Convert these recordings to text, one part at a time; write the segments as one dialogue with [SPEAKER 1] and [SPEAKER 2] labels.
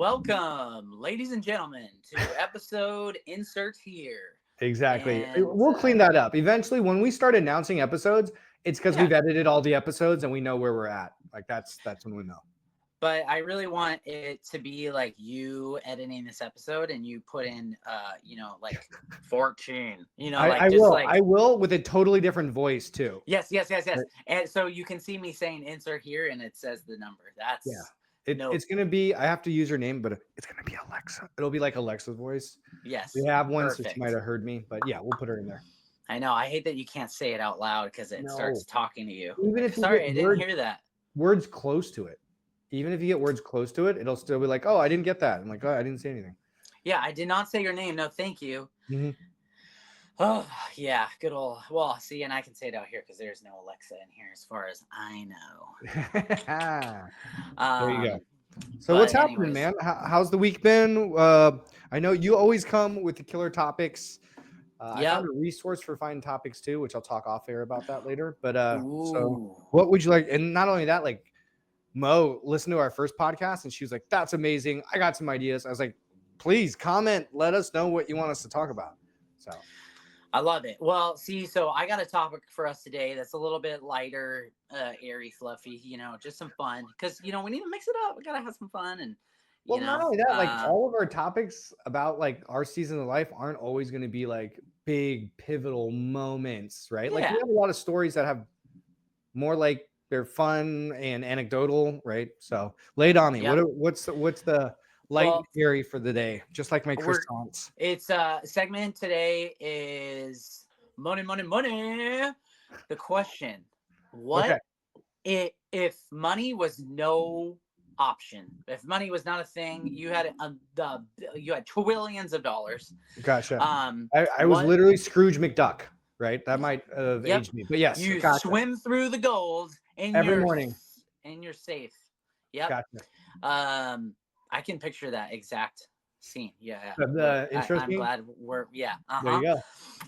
[SPEAKER 1] Welcome, ladies and gentlemen, to episode insert here.
[SPEAKER 2] Exactly.
[SPEAKER 1] And
[SPEAKER 2] We'll clean that up. Eventually, when we start announcing episodes, it's because
[SPEAKER 1] yeah,
[SPEAKER 2] we've edited all the episodes and we know where we're at. Like that's when we know.
[SPEAKER 1] but I really want it to be like you editing this episode and you put in, like 14,
[SPEAKER 2] I
[SPEAKER 1] like just
[SPEAKER 2] will.
[SPEAKER 1] like,
[SPEAKER 2] I will with a totally different voice too.
[SPEAKER 1] yes, yes, yes, yes.
[SPEAKER 2] Right?
[SPEAKER 1] And so you can see me saying insert here and it says the number.
[SPEAKER 2] Yeah.
[SPEAKER 1] That's
[SPEAKER 2] It's
[SPEAKER 1] no,
[SPEAKER 2] gonna be. I have to use her name, but it's gonna be Alexa. It'll be like Alexa's voice. We
[SPEAKER 1] yes,
[SPEAKER 2] have one, so she might
[SPEAKER 1] perfect.
[SPEAKER 2] have heard me. But yeah, we'll put her in there.
[SPEAKER 1] I know. I hate that you can't say it out loud because it
[SPEAKER 2] No,
[SPEAKER 1] starts talking to you.
[SPEAKER 2] even
[SPEAKER 1] Like,
[SPEAKER 2] if you get
[SPEAKER 1] sorry, I didn't hear that.
[SPEAKER 2] words close to it, even if you get words close to it, it'll still be like, oh, I didn't get that. I'm like, oh, I didn't say anything.
[SPEAKER 1] Yeah, I did not say your name. No, thank you.
[SPEAKER 2] Mm-hmm.
[SPEAKER 1] Oh, yeah, good old. Well, see, and I can say it out here because there's no Alexa in here, as far as I know.
[SPEAKER 2] There you go.
[SPEAKER 1] Um,
[SPEAKER 2] So what's
[SPEAKER 1] but
[SPEAKER 2] happening,
[SPEAKER 1] anyways,
[SPEAKER 2] man? How's the week been? I know you always come with the killer topics. I found
[SPEAKER 1] yep.
[SPEAKER 2] a resource for finding topics too, which I'll talk off air about that later. But so
[SPEAKER 1] Ooh.
[SPEAKER 2] what would you like? And not only that, like Mo listened to our first podcast and she was like, "That's amazing. I got some ideas." I was like, "Please comment. Let us know what you want us to talk about." So
[SPEAKER 1] I love it. Well, see, so I got a topic for us today that's a little bit lighter, airy, fluffy, just some fun. Because, we need to mix it up. We got to have some fun. And,
[SPEAKER 2] well, not only that, like all of our topics about like our season of life aren't always going to be like big pivotal moments, right? Like we
[SPEAKER 1] yeah.
[SPEAKER 2] have a lot of stories that have more like they're fun and anecdotal, right? So lay it on me.
[SPEAKER 1] Yep.
[SPEAKER 2] What's the light and
[SPEAKER 1] Well,
[SPEAKER 2] airy for the day? Just like my croissants.
[SPEAKER 1] it's segment today is money, money, money. The question,
[SPEAKER 2] Okay.
[SPEAKER 1] what if money was no option, if money was not a thing, you had trillions of dollars,
[SPEAKER 2] Gotcha. I was
[SPEAKER 1] what
[SPEAKER 2] literally Scrooge McDuck, right? That might have
[SPEAKER 1] yep,
[SPEAKER 2] aged me. But yes,
[SPEAKER 1] you
[SPEAKER 2] gotcha.
[SPEAKER 1] swim through the gold and
[SPEAKER 2] Every
[SPEAKER 1] you're
[SPEAKER 2] morning.
[SPEAKER 1] safe. Yep.
[SPEAKER 2] Gotcha.
[SPEAKER 1] I can picture that exact scene. Yeah,
[SPEAKER 2] The intro
[SPEAKER 1] I'm
[SPEAKER 2] scene?
[SPEAKER 1] glad we're
[SPEAKER 2] There you go.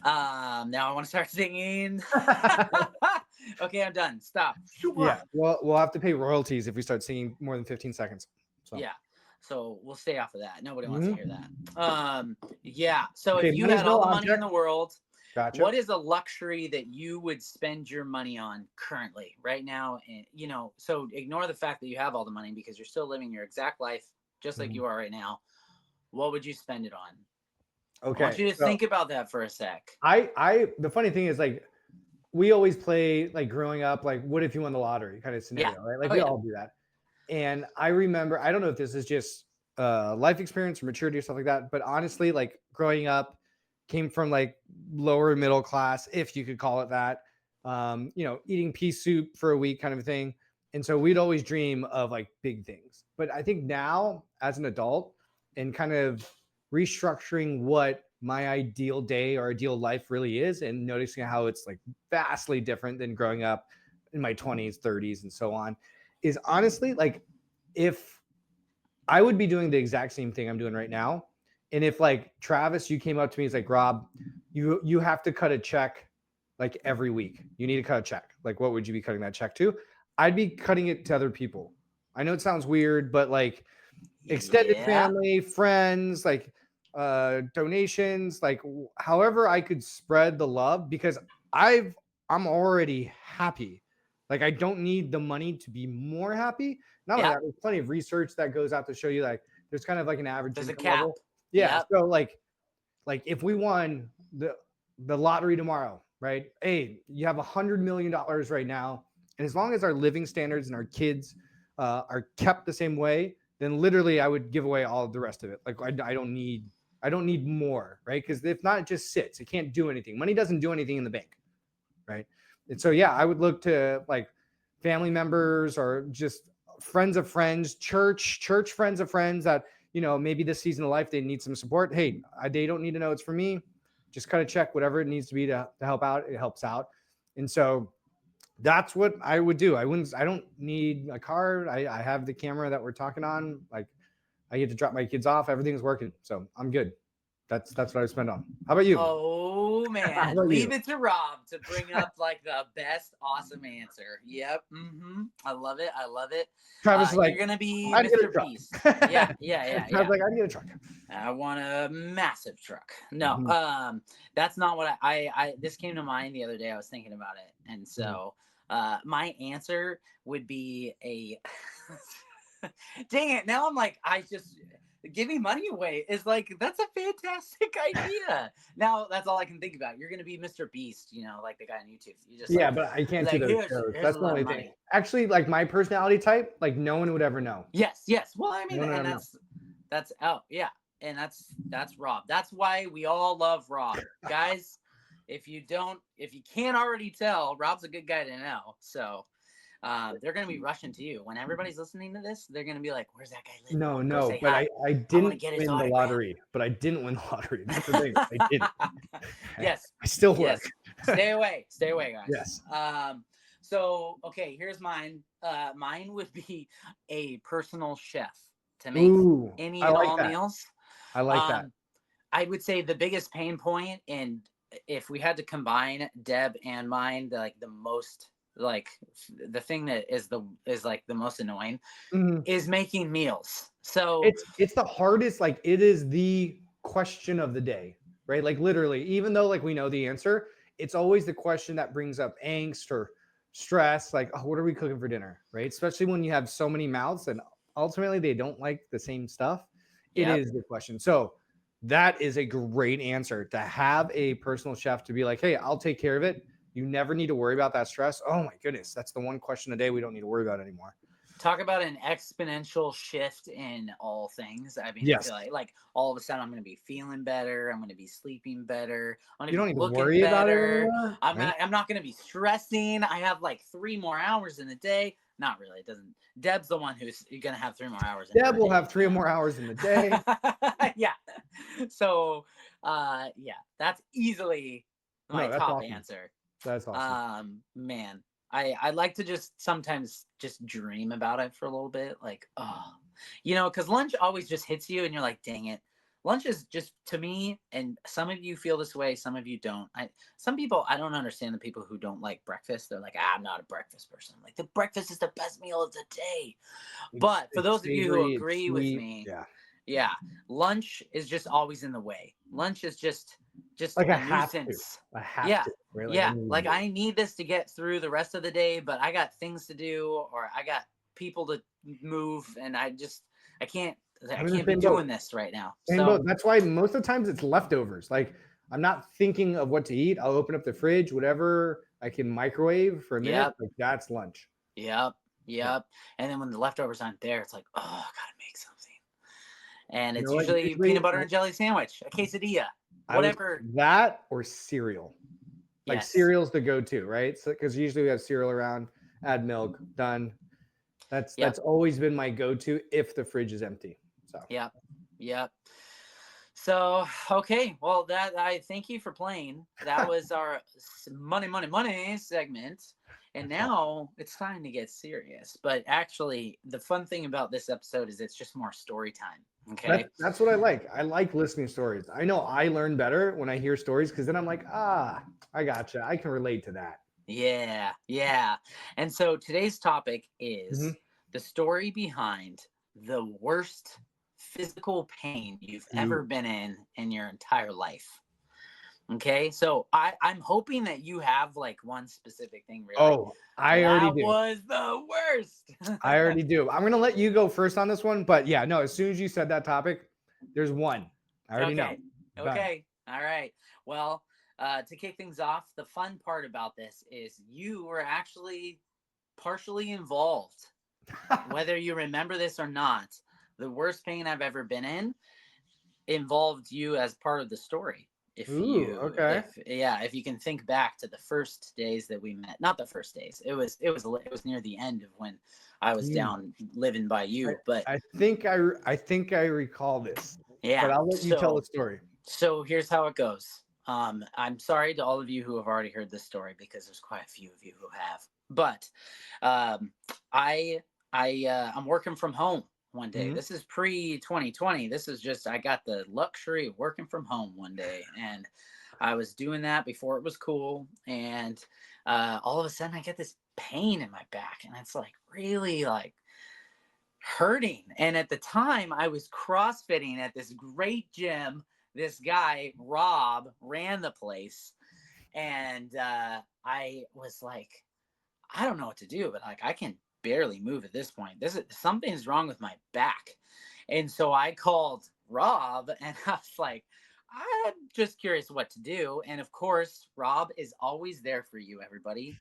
[SPEAKER 1] now I want to start singing. Okay, I'm done. Stop.
[SPEAKER 2] Yeah. Well, we'll have to pay royalties if we start singing more than 15 seconds. So
[SPEAKER 1] Yeah. So we'll stay off of that. Nobody wants to
[SPEAKER 2] Mhm.
[SPEAKER 1] hear that. Yeah. So
[SPEAKER 2] Okay,
[SPEAKER 1] if you
[SPEAKER 2] money's
[SPEAKER 1] had
[SPEAKER 2] no
[SPEAKER 1] all the money in
[SPEAKER 2] object.
[SPEAKER 1] the world,
[SPEAKER 2] Gotcha.
[SPEAKER 1] what is a luxury that you would spend your money on currently, right now? And so ignore the fact that you have all the money because you're still living your exact life just like
[SPEAKER 2] Mhm.
[SPEAKER 1] you are right now. What would you spend it on? I want
[SPEAKER 2] Okay.
[SPEAKER 1] you to
[SPEAKER 2] So
[SPEAKER 1] think about that for a sec.
[SPEAKER 2] the funny thing is like we always play like growing up, like what if you won the lottery kind of
[SPEAKER 1] Yeah.
[SPEAKER 2] scenario, right? Like
[SPEAKER 1] Oh
[SPEAKER 2] we
[SPEAKER 1] yeah.
[SPEAKER 2] all do that. And I remember, I don't know if this is just life experience or maturity or stuff like that, but honestly, like growing up, came from like lower middle class, if you could call it that. Eating pea soup for a week, kind of a thing. And so we'd always dream of like big things. But I think now, as an adult, and kind of restructuring what my ideal day or ideal life really is, and noticing how it's like vastly different than growing up in my 20s, 30s, and so on, is honestly like if I would be doing the exact same thing I'm doing right now. And if like Travis, you came up to me, it's like, Rob, you have to cut a check like every week. You need to cut a check. Like, what would you be cutting that check to? I'd be cutting it to other people. I know it sounds weird, but like extended
[SPEAKER 1] Yeah.
[SPEAKER 2] family, friends, like donations, like however I could spread the love, because I'm already happy. Like I don't need the money to be more happy. Not only
[SPEAKER 1] Yep.
[SPEAKER 2] that, there's plenty of research that goes out to show you like there's kind of like an average
[SPEAKER 1] There's a
[SPEAKER 2] income
[SPEAKER 1] cap.
[SPEAKER 2] level. Yeah.
[SPEAKER 1] Yep.
[SPEAKER 2] So like if we won the lottery tomorrow, right? Hey, you have $100 million right now, and as long as our living standards and our kids are kept the same way, then literally I would give away all of the rest of it. Like I don't need more, right? Because if not, it just sits. It can't do anything. Money doesn't do anything in the bank, right? And so yeah, I would look to like family members or just friends of friends, church friends of friends that maybe this season of life they need some support. Hey, they don't need to know it's for me. Just kind of check whatever it needs to be to help out. It helps out, and so that's what I would do. I don't need a car. I have the camera that we're talking on. Like I get to drop my kids off. Everything's working. So I'm good. That's what I would spend on. How about you?
[SPEAKER 1] Oh
[SPEAKER 2] How
[SPEAKER 1] man.
[SPEAKER 2] about
[SPEAKER 1] Leave
[SPEAKER 2] you?
[SPEAKER 1] it to Rob to bring up like the best awesome answer. Yep. I love it. I love it.
[SPEAKER 2] Travis is like,
[SPEAKER 1] You're gonna be
[SPEAKER 2] I'd get a
[SPEAKER 1] Mr.
[SPEAKER 2] truck.
[SPEAKER 1] Beast. Yeah,
[SPEAKER 2] I
[SPEAKER 1] yeah, yeah,
[SPEAKER 2] was
[SPEAKER 1] yeah.
[SPEAKER 2] like, I'd get a truck.
[SPEAKER 1] I want a massive truck. No,
[SPEAKER 2] Mhm,
[SPEAKER 1] that's not what I this came to mind the other day. I was thinking about it. And
[SPEAKER 2] mhm.
[SPEAKER 1] so my answer would be a dang it. Now I'm like, I just giving money away is like that's a fantastic idea. Now that's all I can think about. You're gonna be Mr. Beast, like the guy on YouTube. You just
[SPEAKER 2] Yeah, but I can't do
[SPEAKER 1] like
[SPEAKER 2] those shows.
[SPEAKER 1] here's
[SPEAKER 2] That's
[SPEAKER 1] a
[SPEAKER 2] the
[SPEAKER 1] lot of
[SPEAKER 2] only thing.
[SPEAKER 1] money.
[SPEAKER 2] Actually, like my personality type, like no one would ever know.
[SPEAKER 1] Yes, yes. Well, I
[SPEAKER 2] No
[SPEAKER 1] mean,
[SPEAKER 2] one would
[SPEAKER 1] and
[SPEAKER 2] ever know.
[SPEAKER 1] that's oh yeah, and that's Rob. That's why we all love Rob, guys. If you can't already tell, Rob's a good guy to know. So they're gonna be rushing to you when everybody's listening to this. They're gonna be like, "Where's that guy live? I
[SPEAKER 2] No,
[SPEAKER 1] want to go
[SPEAKER 2] no,
[SPEAKER 1] say
[SPEAKER 2] but
[SPEAKER 1] hi.
[SPEAKER 2] I
[SPEAKER 1] I want to
[SPEAKER 2] didn't
[SPEAKER 1] get his
[SPEAKER 2] win the
[SPEAKER 1] autograph."
[SPEAKER 2] lottery. But I didn't win the lottery. That's the thing. I didn't.
[SPEAKER 1] Yes,
[SPEAKER 2] I still work.
[SPEAKER 1] yes. Stay away, guys.
[SPEAKER 2] Yes.
[SPEAKER 1] So okay, here's mine. Mine would be a personal chef to make
[SPEAKER 2] Ooh,
[SPEAKER 1] any
[SPEAKER 2] I
[SPEAKER 1] and
[SPEAKER 2] like
[SPEAKER 1] all
[SPEAKER 2] that.
[SPEAKER 1] meals.
[SPEAKER 2] I like that.
[SPEAKER 1] Um, I would say the biggest pain point, and if we had to combine Deb and mine, the most like the thing that is like the most annoying
[SPEAKER 2] Mhm.
[SPEAKER 1] is making meals. So
[SPEAKER 2] It's the hardest. Like it is the question of the day, right? Like literally, even though like we know the answer, it's always the question that brings up angst or stress. Like, oh, what are we cooking for dinner, right? Especially when you have so many mouths and ultimately they don't like the same stuff. It
[SPEAKER 1] yep.
[SPEAKER 2] is the question. So that is a great answer to have a personal chef to be like, hey, I'll take care of it. You never need to worry about that stress. Oh my goodness, that's the one question a day we don't need to worry about anymore.
[SPEAKER 1] Talk about an exponential shift in all things. I mean, I
[SPEAKER 2] Yes.
[SPEAKER 1] feel like all of a sudden I'm going to be feeling better. I'm going to be sleeping better. I'm going
[SPEAKER 2] You
[SPEAKER 1] to
[SPEAKER 2] don't
[SPEAKER 1] be
[SPEAKER 2] need to
[SPEAKER 1] looking
[SPEAKER 2] worry about it
[SPEAKER 1] better.
[SPEAKER 2] anymore,
[SPEAKER 1] I'm
[SPEAKER 2] right?
[SPEAKER 1] not. I'm not going to be stressing. I have like 3 more hours in a day. Not really. It doesn't. Deb's the one who's going to have 3 more hours in
[SPEAKER 2] Deb
[SPEAKER 1] her
[SPEAKER 2] will
[SPEAKER 1] day.
[SPEAKER 2] have 3 more hours in the day.
[SPEAKER 1] Yeah. So, yeah, that's easily my
[SPEAKER 2] No, that's
[SPEAKER 1] top
[SPEAKER 2] awesome.
[SPEAKER 1] answer.
[SPEAKER 2] That's awesome.
[SPEAKER 1] Man, I like to just sometimes just dream about it for a little bit, like, oh, because lunch always just hits you, and you're like, dang it. Lunch is just to me, and some of you feel this way, some of you don't. Some people I don't understand the people who don't like breakfast. They're like, I'm not a breakfast person. I'm like, the breakfast is the best meal of the day. But for
[SPEAKER 2] It's
[SPEAKER 1] those of you who
[SPEAKER 2] savory, it's
[SPEAKER 1] agree with
[SPEAKER 2] sweet.
[SPEAKER 1] me,
[SPEAKER 2] Yeah.
[SPEAKER 1] yeah, lunch is just always in the way. Lunch is just
[SPEAKER 2] Like I
[SPEAKER 1] a
[SPEAKER 2] have to.
[SPEAKER 1] nuisance.
[SPEAKER 2] I have
[SPEAKER 1] Yeah.
[SPEAKER 2] to. Right? Like I
[SPEAKER 1] Yeah.
[SPEAKER 2] need
[SPEAKER 1] Like
[SPEAKER 2] it.
[SPEAKER 1] I need this to get through the rest of the day, but I got things to do or I got people to move and I can't I
[SPEAKER 2] I'm in the
[SPEAKER 1] can't be
[SPEAKER 2] same boat.
[SPEAKER 1] doing this right now.
[SPEAKER 2] Same boat.
[SPEAKER 1] So,
[SPEAKER 2] That's why most of the times it's leftovers. Like I'm not thinking of what to eat. I'll open up the fridge, whatever I can microwave for a minute.
[SPEAKER 1] yep.
[SPEAKER 2] Like that's lunch.
[SPEAKER 1] Yep.
[SPEAKER 2] Yeah.
[SPEAKER 1] Yep. And then when the leftovers aren't there, it's like, "Oh, I got to make something." And
[SPEAKER 2] You
[SPEAKER 1] it's
[SPEAKER 2] know what?
[SPEAKER 1] usually peanut
[SPEAKER 2] Usually
[SPEAKER 1] butter and jelly sandwich, a quesadilla,
[SPEAKER 2] I would
[SPEAKER 1] whatever.
[SPEAKER 2] that or cereal. Like
[SPEAKER 1] Yes.
[SPEAKER 2] cereal's the go-to, right? So because usually we have cereal around, add milk, done. That's
[SPEAKER 1] Yep.
[SPEAKER 2] always been my go-to if the fridge is empty. So
[SPEAKER 1] Yep. Yep. So, okay, well, that I thank you for playing. That was our money, money, money segment. And
[SPEAKER 2] that's awesome.
[SPEAKER 1] now it's time to get serious. But actually, the fun thing about this episode is it's just more story time. Okay.
[SPEAKER 2] That's what I like. I like listening stories. I know I learn better when I hear stories because then I'm like, I gotcha. I can relate to that.
[SPEAKER 1] Yeah. Yeah. And so today's topic
[SPEAKER 2] Mhm.
[SPEAKER 1] is the story behind the worst physical pain you've ever
[SPEAKER 2] Ooh.
[SPEAKER 1] been in your entire life. Okay, so I'm hoping that you have like one specific thing where you're like,
[SPEAKER 2] Oh, I already
[SPEAKER 1] that
[SPEAKER 2] do.
[SPEAKER 1] was the worst.
[SPEAKER 2] I already do. I'm gonna let you go first on this one, but yeah, no. As soon as you said that topic, there's one. I already know.
[SPEAKER 1] Okay,
[SPEAKER 2] Done.
[SPEAKER 1] okay, all right. Well, to kick things off, the fun part about this is you were actually partially involved, whether you remember this or not. The worst pain I've ever been in involved you as part of the story.
[SPEAKER 2] Ooh, okay.
[SPEAKER 1] If you can think back to the first days that we met, not the first days, it was near the end of when I was
[SPEAKER 2] Hmm.
[SPEAKER 1] down living by you, but
[SPEAKER 2] I think I recall this, but
[SPEAKER 1] yeah.
[SPEAKER 2] I'll let you tell the story.
[SPEAKER 1] So here's how it goes. I'm sorry to all of you who have already heard this story because there's quite a few of you who have, but um, I I'm working from home one day.
[SPEAKER 2] Mhm.
[SPEAKER 1] This is pre 2020. This is just I got the luxury of working from home one day, and I was doing that before it was cool, and all of a sudden I get this pain in my back, and it's like really like hurting. And at the time, I was CrossFitting at this great gym. This guy Rob ran the place, and I was like, I don't know what to do, but like I can barely move at this point. This is something's wrong with my back. And so I called Rob and I was like, I'm just curious what to do. And of course, Rob is always there for you, everybody.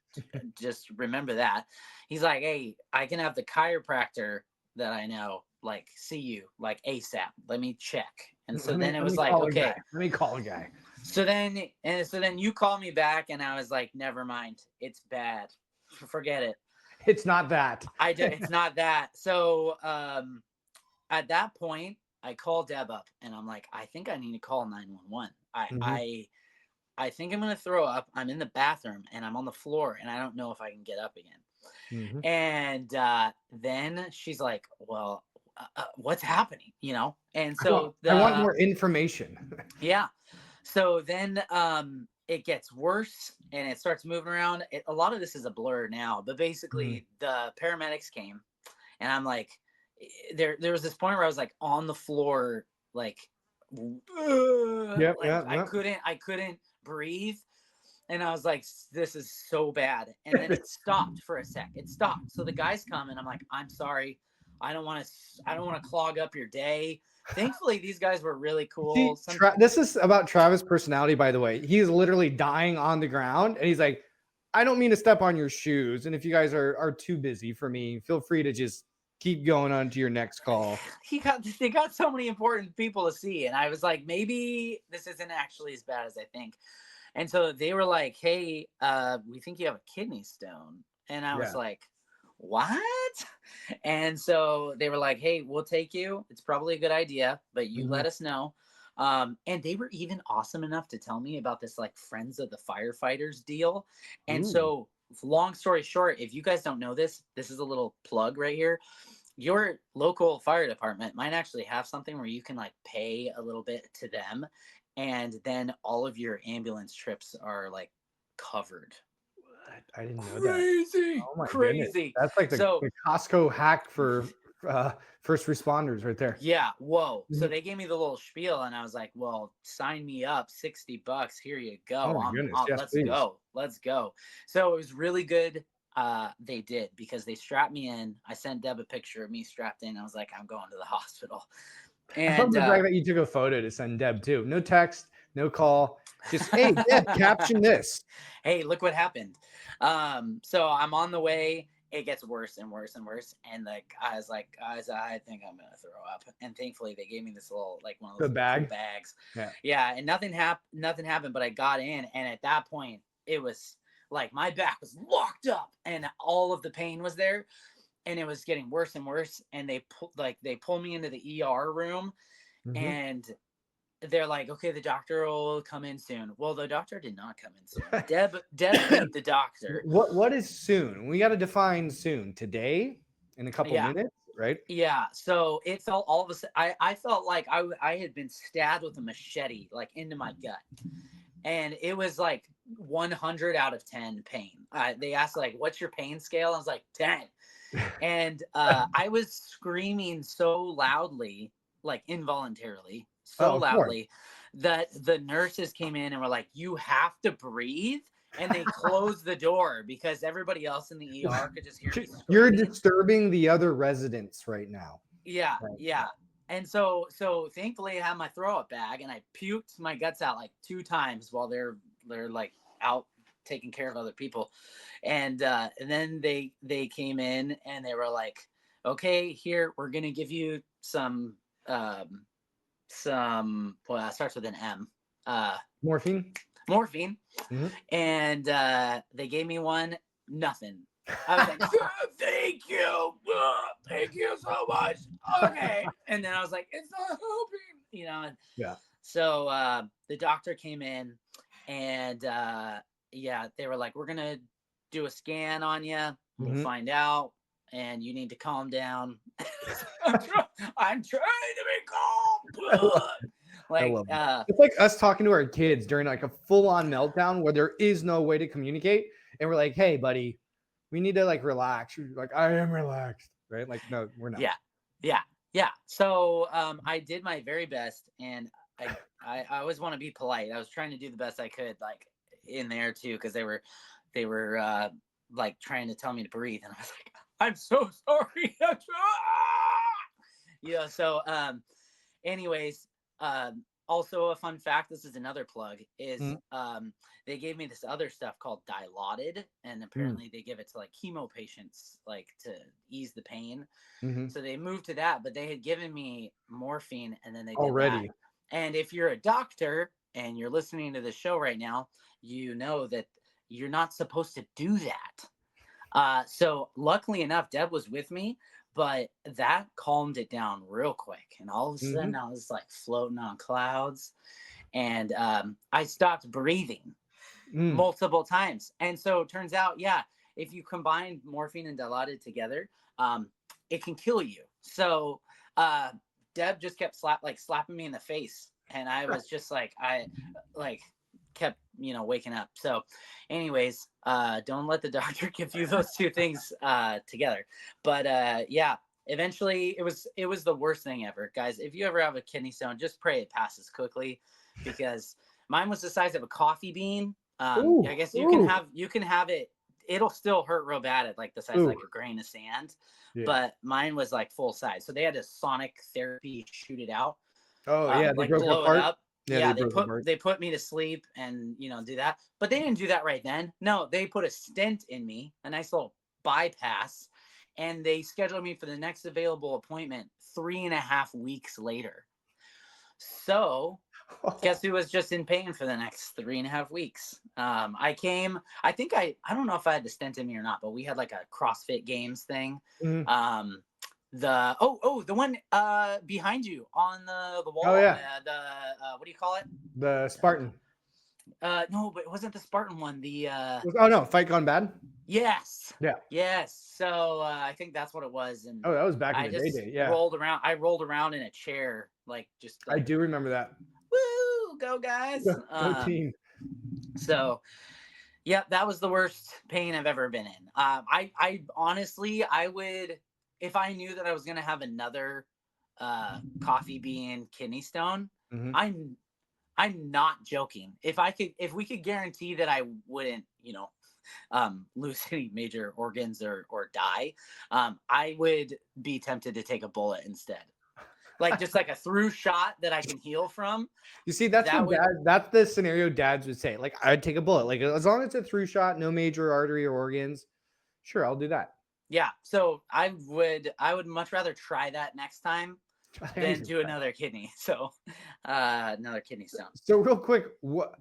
[SPEAKER 1] Just remember that. He's like, hey, I can have the chiropractor that I know, like, see you like ASAP. Let me check. And so then it
[SPEAKER 2] Let
[SPEAKER 1] was
[SPEAKER 2] me
[SPEAKER 1] like,
[SPEAKER 2] call a guy.
[SPEAKER 1] okay.
[SPEAKER 2] Let me call a guy.
[SPEAKER 1] So then you call me back and I was like, never mind. It's bad. Forget it.
[SPEAKER 2] It's not that.
[SPEAKER 1] It's not that. So at that point, I call Deb up and I'm like, I think I need to call 911.
[SPEAKER 2] Mhm.
[SPEAKER 1] I think I'm gonna throw up. I'm in the bathroom and I'm on the floor and I don't know if I can get up again.
[SPEAKER 2] Mhm.
[SPEAKER 1] And then she's like, well, what's happening? And
[SPEAKER 2] I want
[SPEAKER 1] so
[SPEAKER 2] I want more information.
[SPEAKER 1] yeah. So then it gets worse and it starts moving around. A lot of this is a blur now, but
[SPEAKER 2] Mhm.
[SPEAKER 1] basically the paramedics came and I'm like, there was this point where I was like on the floor, like,
[SPEAKER 2] Yep,
[SPEAKER 1] like
[SPEAKER 2] yep,
[SPEAKER 1] I
[SPEAKER 2] yep.
[SPEAKER 1] couldn't, I couldn't breathe. And I was like, this is so bad. And then it stopped for a sec. It stopped. So the guys come and I'm like, I'm sorry. I don't want to clog up your day. Thankfully, these guys were really cool.
[SPEAKER 2] See, this is about Travis' personality, by the way. He's literally dying on the ground, and he's like, "I don't mean to step on your shoes, and if you guys are too busy for me, feel free to just keep going on to your next call."
[SPEAKER 1] they got so many important people to see. And I was like, maybe this isn't actually as bad as I think. And so they were like, hey, we think you have a kidney stone. And I was
[SPEAKER 2] Yeah.
[SPEAKER 1] like, what? And so they were like, hey, we'll take you. It's probably a good idea, but you
[SPEAKER 2] Mhm.
[SPEAKER 1] let us know. And they were even awesome enough to tell me about this like Friends of the Firefighters deal. And
[SPEAKER 2] Ooh.
[SPEAKER 1] so, long story short, if you guys don't know this, this is a little plug right here. Your local fire department might actually have something where you can like pay a little bit to them, and then all of your ambulance trips are like covered.
[SPEAKER 2] I didn't know that.
[SPEAKER 1] Crazy,
[SPEAKER 2] Oh my goodness.
[SPEAKER 1] crazy.
[SPEAKER 2] That's like
[SPEAKER 1] So
[SPEAKER 2] the Costco hack for first responders right there.
[SPEAKER 1] yeah, whoa. So
[SPEAKER 2] Mhm.
[SPEAKER 1] they gave me the little spiel, and I was like, "Well, sign me up, $60. Here you
[SPEAKER 2] Oh
[SPEAKER 1] go.
[SPEAKER 2] my goodness. Yes,
[SPEAKER 1] Let's
[SPEAKER 2] please.
[SPEAKER 1] go, let's go." So it was really good. They did because they strapped me in. I sent Deb a picture of me strapped in. I was like, "I'm going to the hospital,"
[SPEAKER 2] I love
[SPEAKER 1] and
[SPEAKER 2] the fact that you took a photo to send Deb too. No text, no call. Just, hey, Deb, caption this.
[SPEAKER 1] hey, look what happened. So I'm on the way. It gets worse and worse and worse. And like I was like, guys, I think I'm gonna throw up. And thankfully they gave me this little like one of
[SPEAKER 2] The
[SPEAKER 1] those cool
[SPEAKER 2] bag.
[SPEAKER 1] bags.
[SPEAKER 2] Yeah.
[SPEAKER 1] Yeah, and nothing happened, but I got in, and at that point it was like my back was locked up and all of the pain was there, and it was getting worse and worse. And they pull me into the ER room,
[SPEAKER 2] Mhm.
[SPEAKER 1] and they're like, okay, the doctor will come in soon. Well, the doctor did not come in soon. Deb beat the doctor.
[SPEAKER 2] What is soon? We got to define soon. Today, in a couple
[SPEAKER 1] Yeah,
[SPEAKER 2] minutes, right?
[SPEAKER 1] yeah. So it felt all of a sudden. I felt like I had been stabbed with a machete, like into my gut, and it was like 100 out of 10 pain. They asked like, "What's your pain scale?" I was like 10, and I was screaming so loudly, like involuntarily, so
[SPEAKER 2] Oh, of course.
[SPEAKER 1] loudly that the nurses came in and were like, "You have to breathe." And they closed the door because everybody else in the ER could just hear me
[SPEAKER 2] You're
[SPEAKER 1] screaming.
[SPEAKER 2] disturbing the other residents right now.
[SPEAKER 1] Yeah,
[SPEAKER 2] Right.
[SPEAKER 1] yeah. And so thankfully I had my throw up bag and I puked my guts out like 2 times while they're like out taking care of other people. And then they came in and they were like, okay, here we're gonna give you some well, it starts with an M. Uh
[SPEAKER 2] Morphine.
[SPEAKER 1] Morphine.
[SPEAKER 2] Mhm.
[SPEAKER 1] And they gave me one, nothing. I was like, thank you. Thank you so much. Okay. And then I was like, it's not helping. And
[SPEAKER 2] Yeah.
[SPEAKER 1] so the doctor came in and yeah, they were like, we're going to do a scan on you. We'll
[SPEAKER 2] Mhm.
[SPEAKER 1] find out. And you need to calm down. I'm trying to be calm.
[SPEAKER 2] I
[SPEAKER 1] Like,
[SPEAKER 2] love it. It's like us talking to our kids during like a full-on meltdown where there is no way to communicate, and we're like, "Hey, buddy, we need to like relax." You're like, "I am relaxed," right? Like, no, we're not.
[SPEAKER 1] yeah, yeah, yeah. So I did my very best, and I always want to be polite. I was trying to do the best I could, like in there too, because they were like trying to tell me to breathe, and I was like, I'm so sorry. So anyways, also a fun fact, this is another plug, is
[SPEAKER 2] Mm,
[SPEAKER 1] they gave me this other stuff called Dilaudid, and
[SPEAKER 2] mm,
[SPEAKER 1] apparently they give it to like chemo patients, like to ease the pain.
[SPEAKER 2] mhm.
[SPEAKER 1] So they moved to that, but they had given me morphine and then they did that.
[SPEAKER 2] Already.
[SPEAKER 1] And if you're a doctor and you're listening to the show right now, you know that you're not supposed to do that. So luckily enough, Deb was with me, but that calmed it down real quick. And all of a sudden,
[SPEAKER 2] Mhm.
[SPEAKER 1] I was like floating on clouds, and I stopped breathing
[SPEAKER 2] Mm.
[SPEAKER 1] multiple times. And so it turns out, yeah, if you combine morphine and Dilaudid together, um, it can kill you. So uh, Deb just kept slapping me in the face, and I was just like, I like kept waking up. So anyways, don't let the doctor give you those two things together. But yeah, eventually it was the worst thing ever, guys. If you ever have a kidney stone, just pray it passes quickly, because mine was the size of a coffee bean. I
[SPEAKER 2] Ooh,
[SPEAKER 1] guess
[SPEAKER 2] ooh,
[SPEAKER 1] you can have it. It'll still hurt real bad at like the size of
[SPEAKER 2] ooh.
[SPEAKER 1] like a grain of sand,
[SPEAKER 2] Yeah.
[SPEAKER 1] but mine was like full size. So they had to sonic therapy shoot it out,
[SPEAKER 2] Oh, yeah, they
[SPEAKER 1] like
[SPEAKER 2] broke
[SPEAKER 1] blow it
[SPEAKER 2] apart?
[SPEAKER 1] up.
[SPEAKER 2] Yeah, they
[SPEAKER 1] Yeah,
[SPEAKER 2] broke apart.
[SPEAKER 1] they put me to sleep and do that. But they didn't do that right then. No, they put a stent in me, a nice little bypass, and they scheduled me for the next available appointment 3.5 weeks later. So guess who was just in pain for the next 3.5 weeks? I came. I think I don't know if I had the stent in me or not, but we had like a CrossFit Games thing.
[SPEAKER 2] Mhm.
[SPEAKER 1] The one behind you on the
[SPEAKER 2] Oh,
[SPEAKER 1] wall.
[SPEAKER 2] yeah,
[SPEAKER 1] What do you call it?
[SPEAKER 2] the Spartan.
[SPEAKER 1] No, but it wasn't the Spartan one. The
[SPEAKER 2] Oh, no, Fight Gone Bad?
[SPEAKER 1] yes,
[SPEAKER 2] Yeah.
[SPEAKER 1] yes. So I think that's what it was, and
[SPEAKER 2] Oh, that was back in
[SPEAKER 1] I
[SPEAKER 2] the day
[SPEAKER 1] just
[SPEAKER 2] day, yeah.
[SPEAKER 1] rolled around. I rolled around in a chair, like just
[SPEAKER 2] I
[SPEAKER 1] like
[SPEAKER 2] do remember that.
[SPEAKER 1] woo, go guys.
[SPEAKER 2] Go team.
[SPEAKER 1] So yeah, that was the worst pain I've ever been in. I honestly, I would, if I knew that I was gonna have another coffee bean kidney stone.
[SPEAKER 2] Mhm.
[SPEAKER 1] I'm I'm not joking. If we could guarantee that I wouldn't, lose any major organs or die, I would be tempted to take a bullet instead. Like just like a through shot that I can heal from.
[SPEAKER 2] You see, that's
[SPEAKER 1] That
[SPEAKER 2] what
[SPEAKER 1] would
[SPEAKER 2] that's the scenario dads would say. Like, I'd take a bullet. Like, as long as it's a through shot, no major artery or organs, sure, I'll do that.
[SPEAKER 1] Yeah, so I would much rather try that next time than do another kidney. So another kidney stone.
[SPEAKER 2] So real quick, what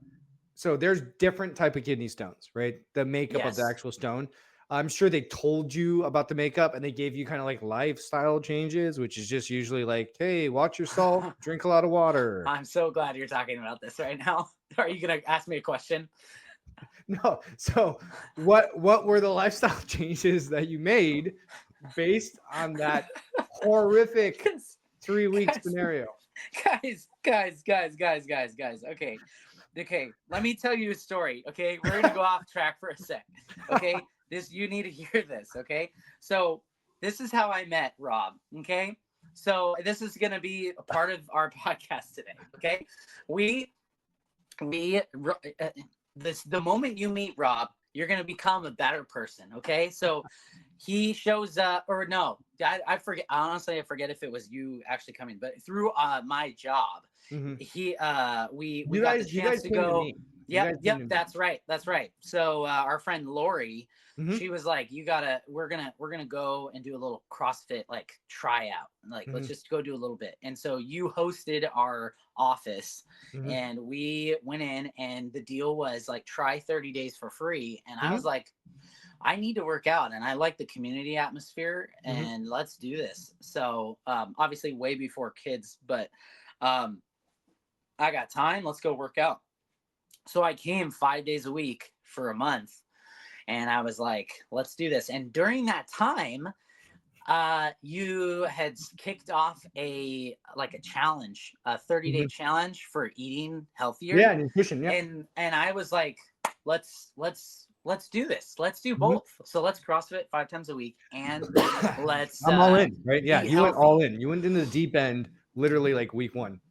[SPEAKER 2] so there's different type of kidney stones, right? The makeup of the
[SPEAKER 1] Yes.
[SPEAKER 2] actual stone. I'm sure they told you about the makeup and they gave you kind of like lifestyle changes, which is just usually like, hey, watch your salt, drink a lot of water.
[SPEAKER 1] I'm so glad you're talking about this right now. Are you gonna ask me a question?
[SPEAKER 2] No. So what were the lifestyle changes that you made based on that horrific
[SPEAKER 1] Because
[SPEAKER 2] 3 week
[SPEAKER 1] guys,
[SPEAKER 2] scenario?
[SPEAKER 1] guys. Okay. Let me tell you a story. Okay, we're gonna go off track for a sec. Okay, you need to hear this. Okay, so this is how I met Rob. Okay, so this is gonna be a part of our podcast today. Okay, we we this the moment you meet Rob, you're gonna become a better person. Okay, so he shows up, or no, I forget. Honestly, I forget if it was you actually coming, but through my job,
[SPEAKER 2] Mhm.
[SPEAKER 1] we got the
[SPEAKER 2] You
[SPEAKER 1] chance
[SPEAKER 2] guys
[SPEAKER 1] to
[SPEAKER 2] came to
[SPEAKER 1] go.
[SPEAKER 2] me. You
[SPEAKER 1] Yep,
[SPEAKER 2] guys came
[SPEAKER 1] yep,
[SPEAKER 2] to me.
[SPEAKER 1] that's right. So our friend Lori,
[SPEAKER 2] Mhm.
[SPEAKER 1] she was like, "You gotta, we're gonna go and do a little CrossFit like tryout. Like, let's
[SPEAKER 2] Mhm.
[SPEAKER 1] just go do a little bit." And so you hosted our office,
[SPEAKER 2] Mhm.
[SPEAKER 1] and we went in, and the deal was like try 30 days for free, and I was
[SPEAKER 2] Mhm.
[SPEAKER 1] like, I need to work out and I like the community atmosphere,
[SPEAKER 2] Mhm.
[SPEAKER 1] and let's do this. So obviously way before kids, but um, I got time. Let's go work out. So I came 5 days a week for a month, and I was like, let's do this. And during that time, You had kicked off a challenge, a 30-day
[SPEAKER 2] Mhm.
[SPEAKER 1] challenge for eating healthier,
[SPEAKER 2] Yeah, nutrition. Yep.
[SPEAKER 1] and I was like, let's do this. Let's do
[SPEAKER 2] Mhm.
[SPEAKER 1] both. So let's CrossFit 5 times a week, and let's
[SPEAKER 2] I'm all in, right? Yeah,
[SPEAKER 1] eat
[SPEAKER 2] you went all
[SPEAKER 1] healthy.
[SPEAKER 2] in. You went into the deep end, literally like week one.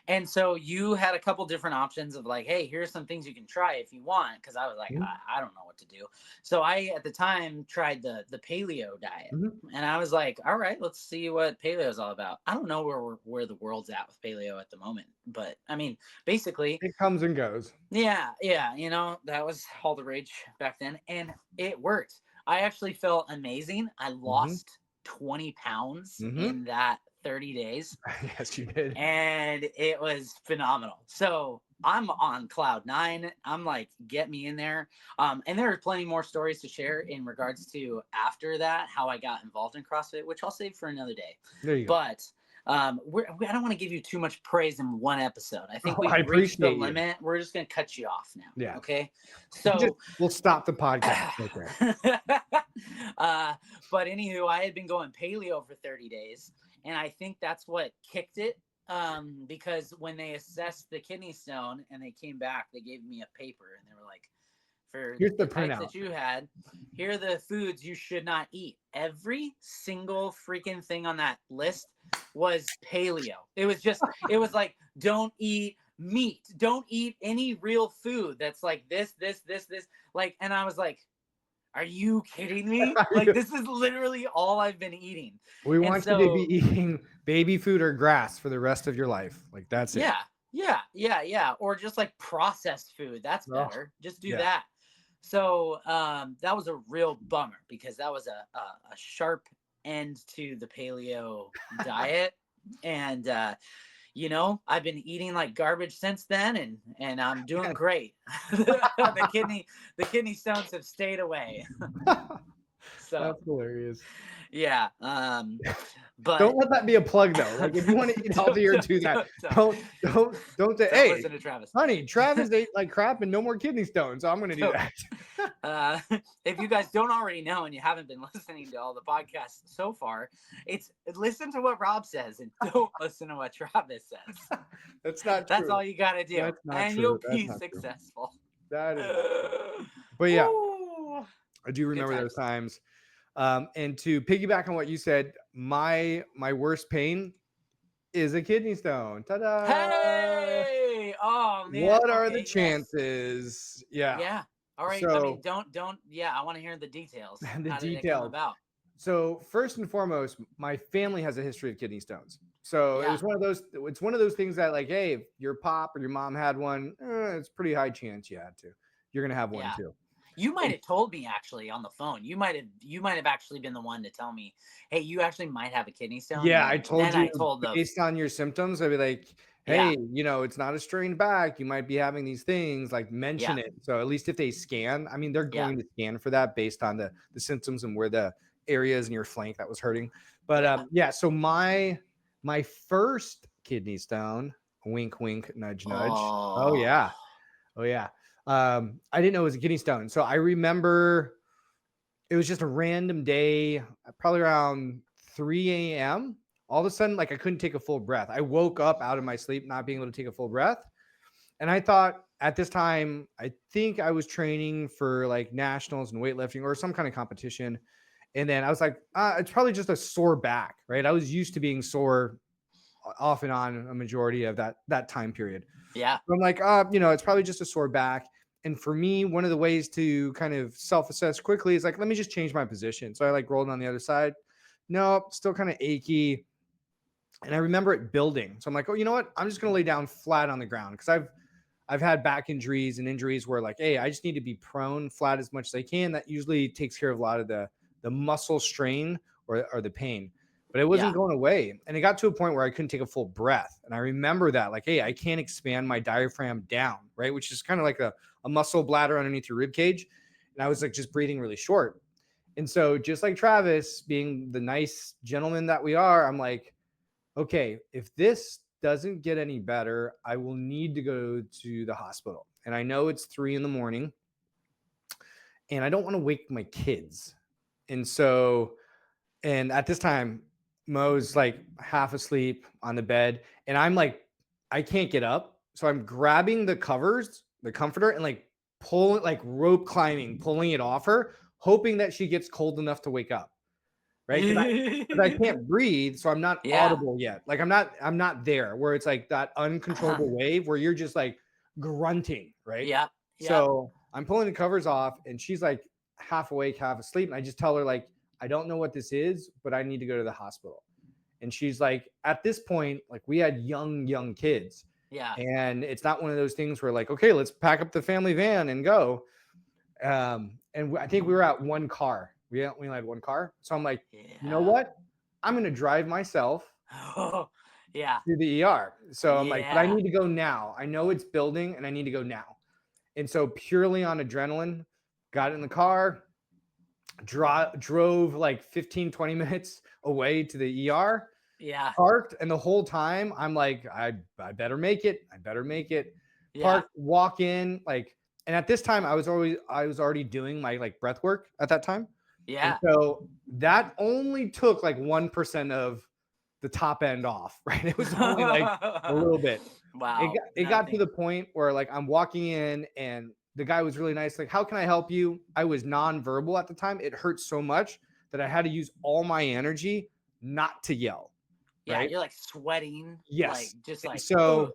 [SPEAKER 1] And so you had a couple different options of like, hey, here's some things you can try if you want. Cause I was like,
[SPEAKER 2] Mhm.
[SPEAKER 1] I don't know what to do. So I, at the time, tried the paleo diet.
[SPEAKER 2] Mhm.
[SPEAKER 1] And I was like, all right, let's see what paleo is all about. I don't know where the world's at with paleo at the moment. But I mean, basically,
[SPEAKER 2] It comes and goes.
[SPEAKER 1] yeah, that was all the rage back then. And it worked. I actually felt amazing. I
[SPEAKER 2] Mhm.
[SPEAKER 1] lost 20 pounds
[SPEAKER 2] Mhm.
[SPEAKER 1] in that 30 days,
[SPEAKER 2] Yes, you did.
[SPEAKER 1] and it was phenomenal. So I'm on cloud nine. I'm like, get me in there. And there are plenty more stories to share in regards to after that, how I got involved in CrossFit, which I'll save for another day.
[SPEAKER 2] There you go.
[SPEAKER 1] But I don't want to give you too much praise in one episode. I think
[SPEAKER 2] Oh, I
[SPEAKER 1] we've reached the
[SPEAKER 2] appreciate you.
[SPEAKER 1] limit. We're just going to cut you off now.
[SPEAKER 2] Yeah.
[SPEAKER 1] Okay.
[SPEAKER 2] Just
[SPEAKER 1] So,
[SPEAKER 2] we'll stop the podcast right there.
[SPEAKER 1] uh, but anywho, I had been going paleo for 30 days, and I think that's what kicked it. Because when they assessed the kidney stone and they came back, they gave me a paper and they were like, for
[SPEAKER 2] Here's the
[SPEAKER 1] the types
[SPEAKER 2] printout.
[SPEAKER 1] that you had, here are the foods you should not eat. Every single freaking thing on that list was paleo. It was like, don't eat meat, don't eat any real food that's like this. Like, and I was like, are you kidding me? Like, this is literally all I've been eating.
[SPEAKER 2] We
[SPEAKER 1] And
[SPEAKER 2] want you to be
[SPEAKER 1] so,
[SPEAKER 2] eating baby food or grass for the rest of your life. Like that's it.
[SPEAKER 1] yeah. Or just like processed food. That's
[SPEAKER 2] Oh,
[SPEAKER 1] better. Just do
[SPEAKER 2] yeah.
[SPEAKER 1] that. So that was a real bummer because that was a sharp end to the paleo diet. And I've been eating like garbage since then, and I'm doing great. The kidney stones have stayed away. So
[SPEAKER 2] That's hilarious.
[SPEAKER 1] yeah. But
[SPEAKER 2] Don't let that be a plug though. Like if you want to eat healthier, do that. Don't say,
[SPEAKER 1] don't
[SPEAKER 2] hey,
[SPEAKER 1] listen to Travis.
[SPEAKER 2] honey, Travis ate like crap and no more kidney stones. So I'm gonna do
[SPEAKER 1] So,
[SPEAKER 2] that.
[SPEAKER 1] uh, if you guys don't already know and you haven't been listening to all the podcasts so far, it's listen to what Rob says and don't listen to what Travis says.
[SPEAKER 2] That's not
[SPEAKER 1] That's
[SPEAKER 2] true.
[SPEAKER 1] all you got to do,
[SPEAKER 2] That's not
[SPEAKER 1] and you'll
[SPEAKER 2] true. That's
[SPEAKER 1] be
[SPEAKER 2] not true.
[SPEAKER 1] successful.
[SPEAKER 2] That is not true. But yeah,
[SPEAKER 1] Woo!
[SPEAKER 2] I do
[SPEAKER 1] Good
[SPEAKER 2] remember those
[SPEAKER 1] times.
[SPEAKER 2] times. And to piggyback on what you said, my worst pain is a kidney stone. Ta-da!
[SPEAKER 1] Hey! Oh man.
[SPEAKER 2] What are the
[SPEAKER 1] Okay. Yes.
[SPEAKER 2] chances? Yeah.
[SPEAKER 1] Yeah. All right. I mean,
[SPEAKER 2] So
[SPEAKER 1] don't. Yeah, I want to hear the details.
[SPEAKER 2] the
[SPEAKER 1] How did it come
[SPEAKER 2] details.
[SPEAKER 1] about?
[SPEAKER 2] So first and foremost, my family has a history of kidney stones. So it
[SPEAKER 1] Yeah.
[SPEAKER 2] was one of those. It's one of those things that like, hey, if your pop or your mom had one, it's pretty high chance you had to. You're gonna have one
[SPEAKER 1] Yeah.
[SPEAKER 2] too.
[SPEAKER 1] You might have told me actually on the phone. You might have actually been the one to tell me, "Hey, you actually might have a kidney stone." And
[SPEAKER 2] Yeah, I
[SPEAKER 1] then
[SPEAKER 2] told
[SPEAKER 1] then
[SPEAKER 2] you
[SPEAKER 1] I told the
[SPEAKER 2] based on your symptoms, I'd be like,
[SPEAKER 1] yeah,
[SPEAKER 2] hey, it's not a strained back. You might be having these things, like
[SPEAKER 1] yeah,
[SPEAKER 2] mention it. So at least if they scan, I mean, they're
[SPEAKER 1] yeah,
[SPEAKER 2] going to scan for that based on the symptoms and where the areas in your flank that was hurting. But
[SPEAKER 1] yeah.
[SPEAKER 2] yeah, so my first kidney stone, wink, wink, nudge, nudge. Oh
[SPEAKER 1] Oh,
[SPEAKER 2] yeah. Oh yeah. I didn't know it was a kidney stone. So I remember it was just a random day, probably around 3 a.m. All of a sudden, like I couldn't take a full breath. I woke up out of my sleep, not being able to take a full breath. And I thought at this time, I think I was training for like nationals and weightlifting or some kind of competition. And then I was like, it's probably just a sore back, right? I was used to being sore off and on a majority of that time period.
[SPEAKER 1] yeah,
[SPEAKER 2] So I'm like, it's probably just a sore back. And for me, one of the ways to kind of self-assess quickly is like, let me just change my position. So I like rolled on the other side. No, still kind of achy. And I remember it building. So I'm like, oh, you know what? I'm just gonna lay down flat on the ground because I've had back injuries and injuries where like, hey, I just need to be prone flat as much as I can. That usually takes care of a lot of the muscle strain or the pain. But it wasn't
[SPEAKER 1] yeah,
[SPEAKER 2] going away. And it got to a point where I couldn't take a full breath. And I remember that, like, hey, I can't expand my diaphragm down, right? Which is kind of like a muscle bladder underneath your rib cage. And I was like just breathing really short. And so just like Travis, being the nice gentleman that we are, I'm like, okay, if this doesn't get any better, I will need to go to the hospital. And I know it's 3 in the morning and I don't want to wake my kids. And so And at this time, Mo's like half asleep on the bed, and I'm like, I can't get up. So I'm grabbing the covers, the comforter, and like pulling, like rope climbing, pulling it off her, hoping that she gets cold enough to wake up. Right. Because I can't breathe. So I'm not
[SPEAKER 1] Yeah.
[SPEAKER 2] audible yet. Like I'm not there where it's like that uncontrollable wave where you're just like grunting. Right.
[SPEAKER 1] Yep. Yep.
[SPEAKER 2] So I'm pulling the covers off and she's like half awake, half asleep. And I just tell her, like, I don't know what this is, but I need to go to the hospital. And she's like, at this point, like we had young kids.
[SPEAKER 1] Yeah.
[SPEAKER 2] And it's not one of those things where like, okay, let's pack up the family van and go. And I think we were at one car. We only had one car. So I'm like, you know
[SPEAKER 1] Yeah.
[SPEAKER 2] what? I'm going to drive myself
[SPEAKER 1] Oh, yeah.
[SPEAKER 2] to the ER. So I'm like, but I
[SPEAKER 1] Yeah.
[SPEAKER 2] need to go now. I know it's building and I need to go now. And so purely on adrenaline, got in the car, drove like 15, 20 minutes away to the ER,
[SPEAKER 1] Yeah.
[SPEAKER 2] parked. And the whole time I'm like, I better make it. I better make it.
[SPEAKER 1] Yeah.
[SPEAKER 2] Park, walk in, like, and at this time I was already doing my like breath work at that time. And
[SPEAKER 1] Yeah.
[SPEAKER 2] so that only took like 1% of the top end off, right? It was only like a little bit.
[SPEAKER 1] Wow.
[SPEAKER 2] It got to
[SPEAKER 1] Nothing.
[SPEAKER 2] the point where like I'm walking in and the guy was really nice. Like, how can I help you? I was nonverbal at the time. It hurt so much that I had to use all my energy not to yell,
[SPEAKER 1] Yeah.
[SPEAKER 2] right?
[SPEAKER 1] You're like sweating, like
[SPEAKER 2] Yes.
[SPEAKER 1] just
[SPEAKER 2] And
[SPEAKER 1] like, ugh.
[SPEAKER 2] so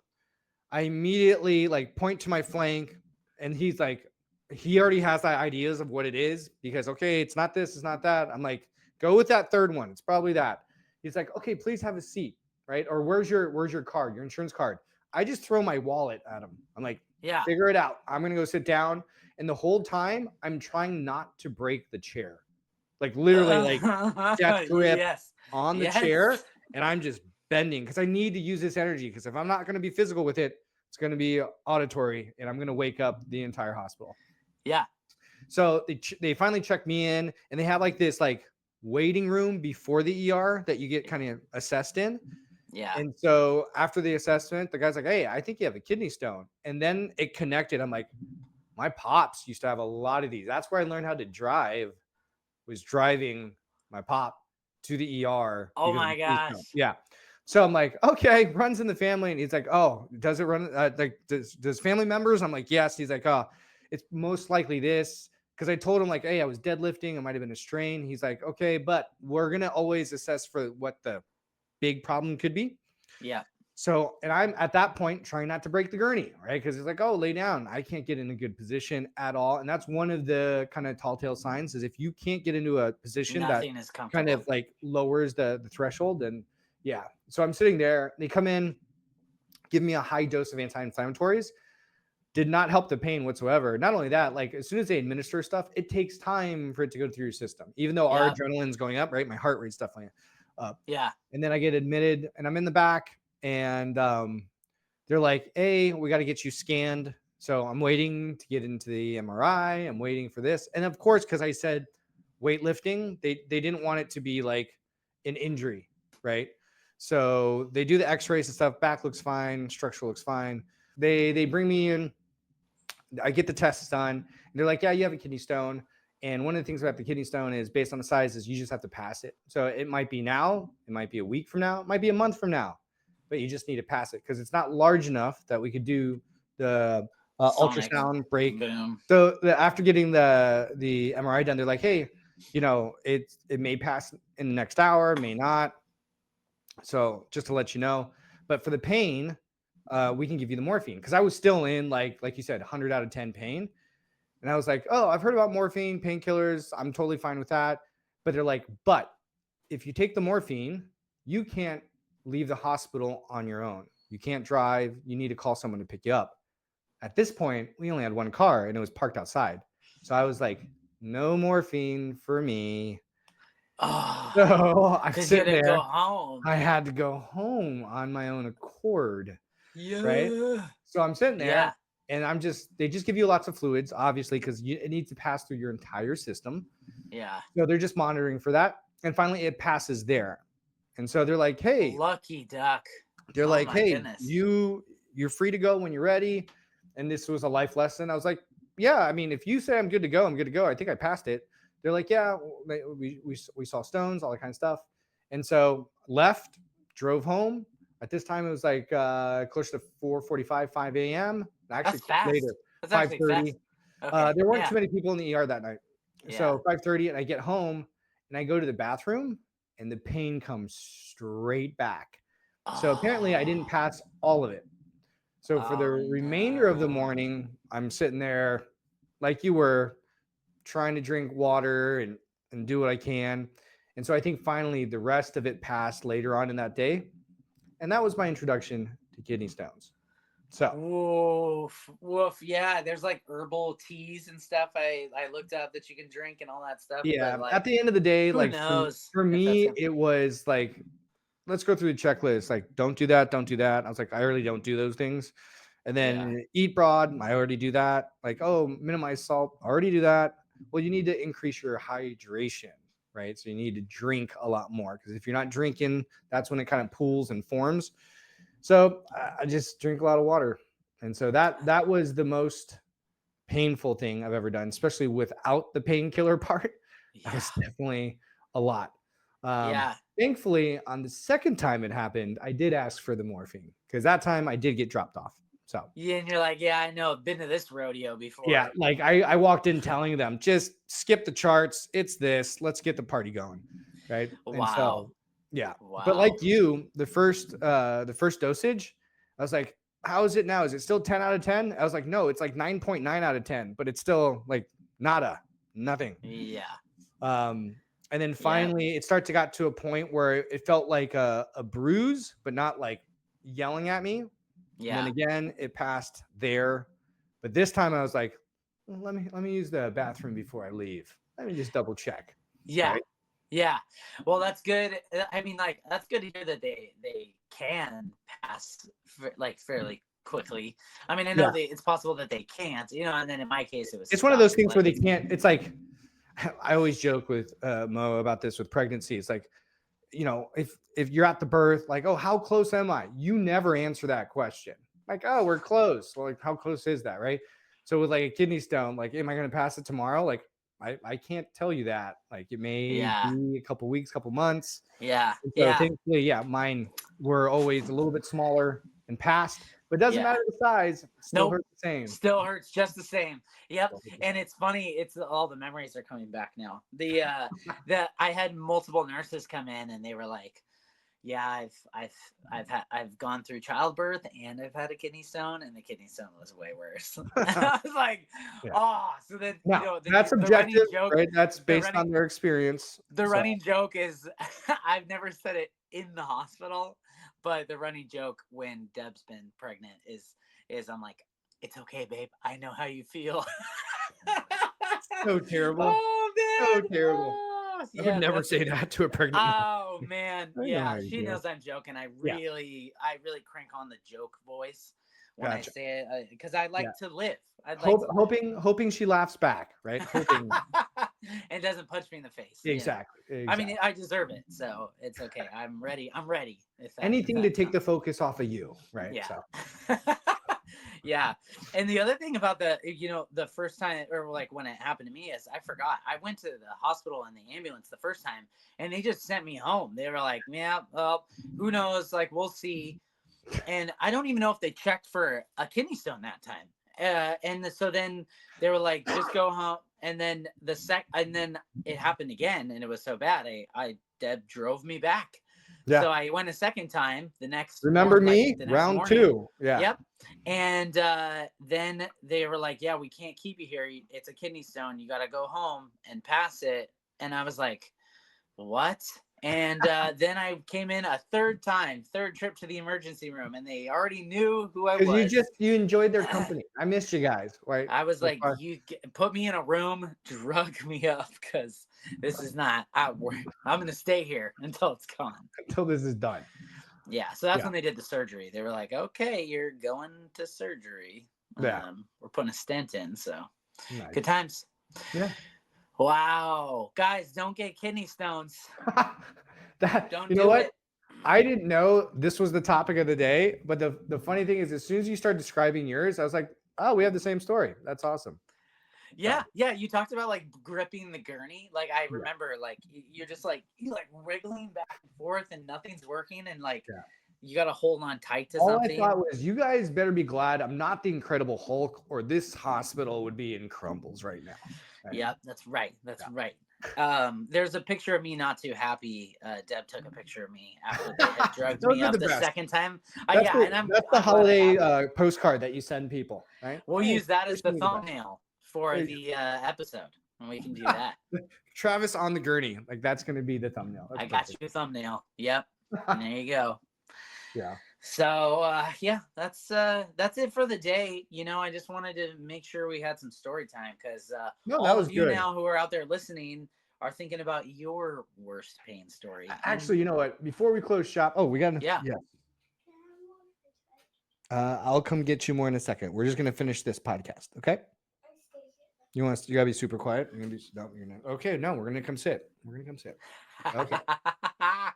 [SPEAKER 2] I immediately like point to my flank and he's like, he already has that ideas of what it is because, okay, it's not this, it's not that. I'm like, go with that third one. It's probably that. He's like, okay, please have a seat. Right. Or where's your card, your insurance card? I just throw my wallet at him. I'm like,
[SPEAKER 1] Yeah.
[SPEAKER 2] figure it out. I'm going to go sit down. And the whole time I'm trying not to break the chair, like literally like death grip
[SPEAKER 1] Yes.
[SPEAKER 2] on the chair.
[SPEAKER 1] Yes.
[SPEAKER 2] And I'm just bending because I need to use this energy. Because if I'm not going to be physical with it, it's going to be auditory and I'm going to wake up the entire hospital.
[SPEAKER 1] Yeah.
[SPEAKER 2] So they finally checked me in and they have like this like waiting room before the ER that you get kind of assessed in.
[SPEAKER 1] Yeah.
[SPEAKER 2] And so after the assessment, the guy's like, hey, I think you have a kidney stone. And then it connected. I'm like, my pops used to have a lot of these. That's where I learned how to drive, was driving my pop to the ER
[SPEAKER 1] Oh
[SPEAKER 2] because of
[SPEAKER 1] my
[SPEAKER 2] the kidney stone.
[SPEAKER 1] gosh.
[SPEAKER 2] Yeah. So I'm like, okay, runs in the family. And he's like, oh, does it run? Like, does family members? I'm like, yes. He's like, oh, it's most likely this. Because I told him, like, hey, I was deadlifting. It might have been a strain. He's like, okay, but we're going to always assess for what the big problem could be.
[SPEAKER 1] Yeah.
[SPEAKER 2] So, and I'm at that point trying not to break the gurney, right? Because it's like, oh, lay down. I can't get in a good position at all. And that's one of the kind of tall tale signs is if you can't get into a position that
[SPEAKER 1] Nothing is
[SPEAKER 2] kind
[SPEAKER 1] comfortable.
[SPEAKER 2] of like lowers the threshold, then yeah. So I'm sitting there. They come in, give me a high dose of anti-inflammatories. Did not help the pain whatsoever. Not only that, like as soon as they administer stuff, it takes time for it to go through your system. Even though our
[SPEAKER 1] Yeah.
[SPEAKER 2] adrenaline's going up, right? My heart rate's definitely up.
[SPEAKER 1] Yeah.
[SPEAKER 2] And then I get admitted and I'm in the back and they're like, hey, we got to get you scanned. So I'm waiting to get into the MRI. I'm waiting for this. And of course, because I said weightlifting, they didn't want it to be like an injury, right? So they do the x-rays and stuff. Back looks fine. Structure looks fine. They bring me in. I get the tests done. And they're like, yeah, you have a kidney stone. And one of the things about the kidney stone is based on the size is you just have to pass it. So it might be now, it might be a week from now, it might be a month from now, but you just need to pass it because it's not large enough that we could do the
[SPEAKER 1] Sonic
[SPEAKER 2] ultrasound break.
[SPEAKER 1] boom.
[SPEAKER 2] So after getting the MRI done, they're like, hey, it may pass in the next hour, may not. So just to let you know, but for the pain, we can give you the morphine because I was still in like you said, 100 out of 10 pain. And I was like, oh, I've heard about morphine, painkillers. I'm totally fine with that. But they're like, but if you take the morphine, you can't leave the hospital on your own. You can't drive. You need to call someone to pick you up. At this point, we only had one car and it was parked outside. So I was like, no morphine for me.
[SPEAKER 1] Oh,
[SPEAKER 2] So I'm
[SPEAKER 1] because you had
[SPEAKER 2] sitting
[SPEAKER 1] to
[SPEAKER 2] there.
[SPEAKER 1] go home.
[SPEAKER 2] I had to go home on my own accord. Right.
[SPEAKER 1] Yeah.
[SPEAKER 2] So I'm sitting
[SPEAKER 1] Yeah.
[SPEAKER 2] there and they just give you lots of fluids, obviously, because it needs to pass through your entire system.
[SPEAKER 1] Yeah.
[SPEAKER 2] So they're just monitoring for that. And finally it passes there. And so they're like, hey,
[SPEAKER 1] Lucky duck.
[SPEAKER 2] they're
[SPEAKER 1] Oh
[SPEAKER 2] like,
[SPEAKER 1] my
[SPEAKER 2] hey,
[SPEAKER 1] goodness.
[SPEAKER 2] you're free to go when you're ready. And this was a life lesson. I was like, yeah, I mean, if you say I'm good to go, I'm good to go. I think I passed it. they're like, yeah, we saw stones, all that kind of stuff. And so left, drove home. At this time, it was like close to 4:45, 5 a.m. Actually,
[SPEAKER 1] That's
[SPEAKER 2] later,
[SPEAKER 1] fast. That's actually
[SPEAKER 2] 5:30.
[SPEAKER 1] fast. Okay.
[SPEAKER 2] There weren't
[SPEAKER 1] Yeah.
[SPEAKER 2] too many people in the ER that night.
[SPEAKER 1] Yeah.
[SPEAKER 2] So 5:30, and I get home and I go to the bathroom, and the pain comes straight back. So apparently, I didn't
[SPEAKER 1] Oh.
[SPEAKER 2] pass all of it. So for the
[SPEAKER 1] Oh
[SPEAKER 2] remainder of the
[SPEAKER 1] no.
[SPEAKER 2] morning, I'm sitting there like you were, trying to drink water and do what I can. And so I think finally the rest of it passed later on in that day. And that was my introduction to kidney stones. So
[SPEAKER 1] Woof, woof. Yeah, there's like herbal teas and stuff. I looked up that you can drink and all that stuff, but
[SPEAKER 2] yeah, at
[SPEAKER 1] like,
[SPEAKER 2] the end of the day,
[SPEAKER 1] who
[SPEAKER 2] like
[SPEAKER 1] knows
[SPEAKER 2] for
[SPEAKER 1] if that's
[SPEAKER 2] me,
[SPEAKER 1] gonna.
[SPEAKER 2] it was like, let's go through the checklist. Like, don't do that, don't do that. I was like, I really don't do those things. And
[SPEAKER 1] Yeah,
[SPEAKER 2] then eat broad, I already do that. Like, oh, minimize salt, already do that. Well, you need to increase your hydration, right? So you need to drink a lot more, because if you're not drinking, that's when it kind of pools and forms. So I just drink a lot of water. And so that was the most painful thing I've ever done, especially without the painkiller part. That
[SPEAKER 1] yeah,
[SPEAKER 2] was definitely a lot.
[SPEAKER 1] yeah.
[SPEAKER 2] Thankfully, on the second time it happened, I did ask for the morphine, because that time I did get dropped off. So
[SPEAKER 1] Yeah, and you're like, yeah, I know. I've been to this rodeo
[SPEAKER 2] yeah,
[SPEAKER 1] before.
[SPEAKER 2] like I walked in telling them, just skip the charts. It's this. Let's get the party going. Right. And
[SPEAKER 1] Wow,
[SPEAKER 2] so yeah. But like
[SPEAKER 1] wow.
[SPEAKER 2] you, the first dosage, I was like, how is it now? Is it still 10 out of 10? I was like, no, it's like 9.9 out of 10, but it's still like nada, nothing.
[SPEAKER 1] Yeah,
[SPEAKER 2] Um, and then
[SPEAKER 1] yeah,
[SPEAKER 2] finally it starts to got to a point where it felt like a bruise, but not like yelling at me. And then
[SPEAKER 1] yeah,
[SPEAKER 2] again, it passed there. But this time I was like, "Well, let me use the bathroom before I leave. Let me just double check."
[SPEAKER 1] yeah,
[SPEAKER 2] Right.
[SPEAKER 1] yeah. Well, that's good. I mean, like, that's good to hear that they can pass like fairly quickly. I mean, I know
[SPEAKER 2] Yeah.
[SPEAKER 1] it's possible that they can't, and then in my case, it was
[SPEAKER 2] It's one of those
[SPEAKER 1] stuck.
[SPEAKER 2] things where
[SPEAKER 1] Like
[SPEAKER 2] they
[SPEAKER 1] it's
[SPEAKER 2] can't, it's like, I always joke with Mo about this with pregnancy. It's like, if you're at the birth, like, oh, how close am I? You never answer that question. Like, oh, we're close. Well, like, how close is that, right? So with like a kidney stone, like, am I going to pass it tomorrow? Like, I can't tell you that. Like, it may
[SPEAKER 1] yeah,
[SPEAKER 2] be a couple weeks, couple months.
[SPEAKER 1] yeah,
[SPEAKER 2] And so
[SPEAKER 1] yeah,
[SPEAKER 2] thankfully, yeah, mine were always a little bit smaller and passed, but it doesn't
[SPEAKER 1] yeah.
[SPEAKER 2] matter the size, it still
[SPEAKER 1] Nope.
[SPEAKER 2] hurt the same.
[SPEAKER 1] Still hurts just the same. Yep.
[SPEAKER 2] Still hurt the
[SPEAKER 1] And
[SPEAKER 2] same.
[SPEAKER 1] it's funny, it's all the memories are coming back now. The I had multiple nurses come in and they were like, yeah, I've gone through childbirth and I've had a kidney stone, and the kidney stone was way worse. I was like,
[SPEAKER 2] Yeah.
[SPEAKER 1] oh, so then
[SPEAKER 2] Now that's
[SPEAKER 1] the running
[SPEAKER 2] objective,
[SPEAKER 1] joke,
[SPEAKER 2] right? That's
[SPEAKER 1] the
[SPEAKER 2] based
[SPEAKER 1] running
[SPEAKER 2] on their experience.
[SPEAKER 1] the
[SPEAKER 2] So
[SPEAKER 1] running joke is I've never said it in the hospital, but the running joke when Deb's been pregnant is I'm like, it's okay, babe. I know how you feel.
[SPEAKER 2] so terrible.
[SPEAKER 1] Oh
[SPEAKER 2] So
[SPEAKER 1] man.
[SPEAKER 2] terrible.
[SPEAKER 1] Oh,
[SPEAKER 2] I would
[SPEAKER 1] yeah,
[SPEAKER 2] never
[SPEAKER 1] that's
[SPEAKER 2] say that to a pregnant mom.
[SPEAKER 1] oh man.
[SPEAKER 2] I know how
[SPEAKER 1] Yeah,
[SPEAKER 2] you
[SPEAKER 1] she
[SPEAKER 2] feel.
[SPEAKER 1] knows I'm joking.
[SPEAKER 2] Yeah,
[SPEAKER 1] I really crank on the joke voice when I
[SPEAKER 2] gotcha.
[SPEAKER 1] say it because I
[SPEAKER 2] Yeah.
[SPEAKER 1] like to live. I'd like
[SPEAKER 2] Hope,
[SPEAKER 1] to live.
[SPEAKER 2] hoping she laughs back, right? Hoping.
[SPEAKER 1] And doesn't punch me in the face.
[SPEAKER 2] Exactly.
[SPEAKER 1] I mean,
[SPEAKER 2] Exactly.
[SPEAKER 1] I deserve it, so it's okay. I'm ready. I'm ready. If
[SPEAKER 2] Anything to
[SPEAKER 1] that
[SPEAKER 2] take the
[SPEAKER 1] comes.
[SPEAKER 2] focus off of you, right?
[SPEAKER 1] Yeah.
[SPEAKER 2] So
[SPEAKER 1] Yeah. And the other thing about the first time, or like when it happened to me, is I forgot. I went to the hospital in the ambulance the first time and they just sent me home. They were like, yeah, well, who knows? Like, we'll see. And I don't even know if they checked for a kidney stone that time. So then they were like, just go home. And then and then it happened again, and it was so bad. Deb drove me back.
[SPEAKER 2] yeah.
[SPEAKER 1] So I went a second time
[SPEAKER 2] Remember
[SPEAKER 1] like
[SPEAKER 2] me?
[SPEAKER 1] the next
[SPEAKER 2] Round
[SPEAKER 1] morning.
[SPEAKER 2] two. Yeah.
[SPEAKER 1] Yep. And then they were like, yeah, we can't keep you here. It's a kidney stone. You got to go home and pass it. And I was like, what? And then I came in a third trip to the emergency room, and they already knew who I
[SPEAKER 2] Because
[SPEAKER 1] was.
[SPEAKER 2] you enjoyed their company. I missed you guys, right?
[SPEAKER 1] I was
[SPEAKER 2] That's
[SPEAKER 1] like,
[SPEAKER 2] why.
[SPEAKER 1] put me in a room, drug me up, because this is not out. I'm going to stay here until it's gone.
[SPEAKER 2] Until this is done.
[SPEAKER 1] Yeah. So that's
[SPEAKER 2] Yeah.
[SPEAKER 1] when they did the surgery. They were like, okay, you're going to surgery.
[SPEAKER 2] Yeah.
[SPEAKER 1] We're putting a stent in. So good
[SPEAKER 2] Nice.
[SPEAKER 1] times.
[SPEAKER 2] Yeah.
[SPEAKER 1] Wow. Guys, don't get kidney stones.
[SPEAKER 2] That,
[SPEAKER 1] Don't
[SPEAKER 2] you know
[SPEAKER 1] do
[SPEAKER 2] what?
[SPEAKER 1] it.
[SPEAKER 2] I didn't know this was the topic of the day, but the funny thing is, as soon as you start describing yours, I was like, oh, we have the same story. That's awesome.
[SPEAKER 1] Yeah, yeah. You talked about like gripping the gurney. Like I
[SPEAKER 2] Yeah,
[SPEAKER 1] remember, like you're just like you like wriggling back and forth, and nothing's working, and like
[SPEAKER 2] yeah.
[SPEAKER 1] you got to hold on tight to
[SPEAKER 2] All I thought
[SPEAKER 1] something.
[SPEAKER 2] was, you guys better be glad I'm not the Incredible Hulk, or this hospital would be in crumbles right now. Right?
[SPEAKER 1] Yep, that's right. That's
[SPEAKER 2] Yeah.
[SPEAKER 1] right. There's a picture of me not too happy. Deb took a picture of me after they had drugged
[SPEAKER 2] Those
[SPEAKER 1] me
[SPEAKER 2] are
[SPEAKER 1] up
[SPEAKER 2] the
[SPEAKER 1] the
[SPEAKER 2] best.
[SPEAKER 1] second time.
[SPEAKER 2] That's
[SPEAKER 1] Yeah, and
[SPEAKER 2] the that's the
[SPEAKER 1] I'm glad I
[SPEAKER 2] holiday
[SPEAKER 1] have it.
[SPEAKER 2] postcard that you send people, right?
[SPEAKER 1] We'll
[SPEAKER 2] Hey,
[SPEAKER 1] use that as the
[SPEAKER 2] wishing you the best.
[SPEAKER 1] thumbnail for
[SPEAKER 2] There
[SPEAKER 1] the episode, and we can do
[SPEAKER 2] you
[SPEAKER 1] that.
[SPEAKER 2] go. Travis on the gurney, like that's going to be the thumbnail. That's
[SPEAKER 1] I got
[SPEAKER 2] perfect.
[SPEAKER 1] you a thumbnail. Yep, and there you go.
[SPEAKER 2] Yeah.
[SPEAKER 1] So yeah, that's it for the day. You know, I just wanted to make sure we had some story time because
[SPEAKER 2] No, that
[SPEAKER 1] all
[SPEAKER 2] was
[SPEAKER 1] of you
[SPEAKER 2] good.
[SPEAKER 1] now who are out there listening are thinking about your worst pain story. And
[SPEAKER 2] Actually, you know what? Before we close shop, oh, we got
[SPEAKER 1] yeah,
[SPEAKER 2] yeah. I'll come get you more in a second. We're just gonna finish this podcast, okay? You want us? You gotta be super quiet. You're gonna be no, you're not. Okay, no, we're gonna come sit. We're gonna come sit. Okay.
[SPEAKER 1] hey,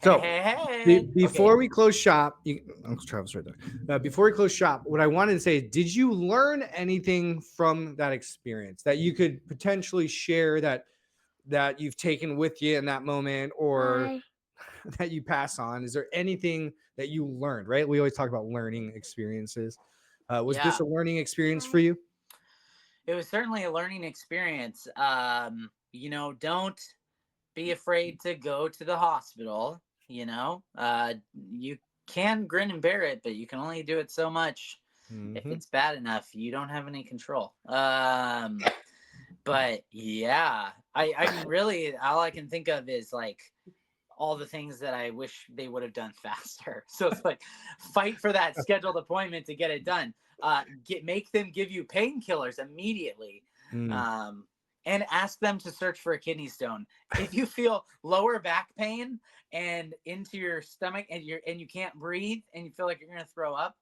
[SPEAKER 2] So
[SPEAKER 1] hey, hey.
[SPEAKER 2] before
[SPEAKER 1] Okay.
[SPEAKER 2] we close shop, Uncle Travis right there. Before we close shop, what I wanted to say is, did you learn anything from that experience that you could potentially share, that you've taken with you in that moment, or that you pass on? Is there anything that you learned? Right? We always talk about learning experiences. Was this
[SPEAKER 1] Yeah,
[SPEAKER 2] a learning experience for you?
[SPEAKER 1] it was certainly a learning experience. You know, don't be afraid to go to the hospital. You know, you can grin and bear it, but you can only do it so much. If
[SPEAKER 2] Mm-hmm.
[SPEAKER 1] it's bad enough, you don't have any control. But yeah, I mean, really, all I can think of is like all the things that I wish they would have done faster. So it's like fight for that scheduled appointment to get it done. Make them give you painkillers immediately.
[SPEAKER 2] Mm.
[SPEAKER 1] Um, and ask them to search for a kidney stone. If you feel lower back pain and into your stomach and you can't breathe and you feel like you're gonna throw up,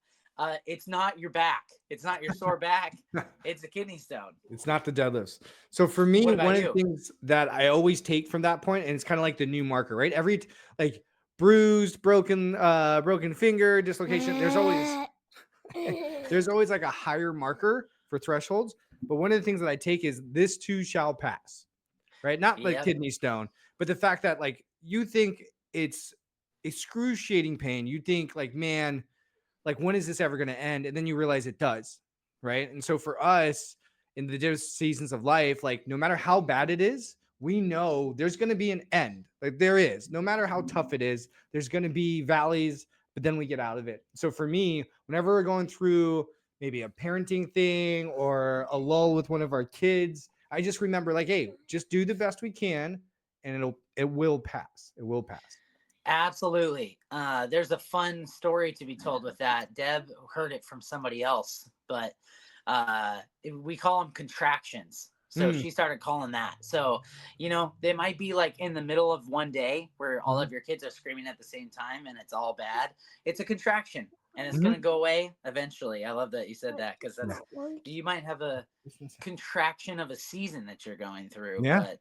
[SPEAKER 1] it's not your back. It's not your sore back. It's a kidney stone.
[SPEAKER 2] It's not the deadlifts. So for me,
[SPEAKER 1] What about
[SPEAKER 2] one of the
[SPEAKER 1] you?
[SPEAKER 2] things that I always take from that point, and it's kind of like the new marker, right? Like bruised, broken finger, dislocation. There's always like a higher marker for thresholds. But one of the things that I take is, this too shall pass, right? Not like
[SPEAKER 1] Yep.
[SPEAKER 2] kidney stone, but the fact that, like, you think it's excruciating pain. You think like, man, like, when is this ever going to end? And then you realize it does, right? And so for us, in the different seasons of life, like, no matter how bad it is, we know there's going to be an end. Like, there is, no matter how tough it is, there's going to be valleys, but then we get out of it. So for me, whenever we're going through maybe a parenting thing or a lull with one of our kids, I just remember, like, hey, just do the best we can, and it will pass. It will pass.
[SPEAKER 1] Absolutely. There's a fun story to be told with that. Deb heard it from somebody else, but we call them contractions. So
[SPEAKER 2] Mm,
[SPEAKER 1] she started calling that. So, you know, they might be like in the middle of one day where all
[SPEAKER 2] mhm,
[SPEAKER 1] of your kids are screaming at the same time and it's all bad. It's a contraction and it's going to
[SPEAKER 2] mhm.
[SPEAKER 1] go away eventually. I love that you said that because
[SPEAKER 2] Yeah.
[SPEAKER 1] you might have a contraction of a season that you're going through,
[SPEAKER 2] Yeah.
[SPEAKER 1] but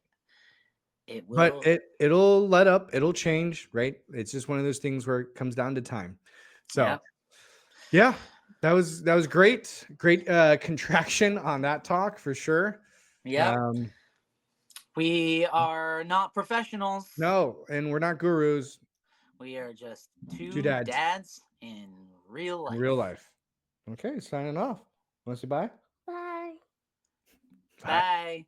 [SPEAKER 1] it
[SPEAKER 2] But
[SPEAKER 1] will.
[SPEAKER 2] it'll let up, it'll change, right? It's just one of those things where it comes down to time. So
[SPEAKER 1] Yep.
[SPEAKER 2] yeah, that was great. Great contraction on that talk for sure.
[SPEAKER 1] Yep.
[SPEAKER 2] Um,
[SPEAKER 1] We are not professionals.
[SPEAKER 2] no, and we're not gurus,
[SPEAKER 1] We are just
[SPEAKER 2] two
[SPEAKER 1] two
[SPEAKER 2] dads
[SPEAKER 1] dads in real
[SPEAKER 2] in real
[SPEAKER 1] life.
[SPEAKER 2] life. Okay, signing off. Want to say bye? Bye. Bye.
[SPEAKER 1] Bye.